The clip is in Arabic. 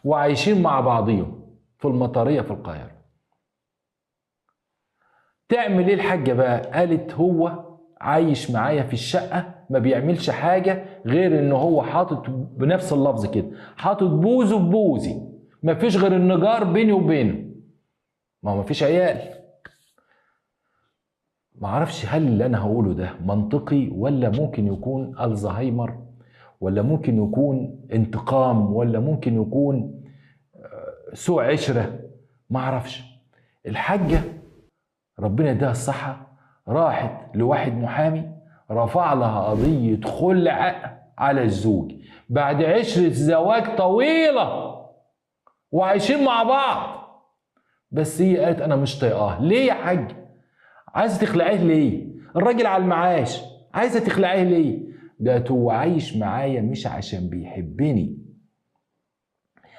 وعايشين مع بعضيهم في المطرية في القاهرة. تعمل ايه الحاجة بقى؟ قالت هو عايش معايا في الشقة ما بيعملش حاجة غير ان هو حاطط بنفس اللفظ كده، حاطط بوزه ببوزي، ما فيش غير النجار بيني وبينه، ما هو ما فيش عيال. ما اعرفش هل اللي انا هقوله ده منطقي ولا ممكن يكون الزهايمر، ولا ممكن يكون انتقام، ولا ممكن يكون سوء عشرة، ما اعرفش. الحاجة ربنا يديها الصحة راحت لواحد محامي رفع لها قضية خلع على الزوج بعد عشرة زواج طويلة وعايشين مع بعض، بس هي قالت انا مش طايقاه. ليه يا حاج؟ عايزه تخلعيه ليه؟ الراجل على المعاش، عايزه تخلعيه ليه؟ ده هو عايش معايا مش عشان بيحبني،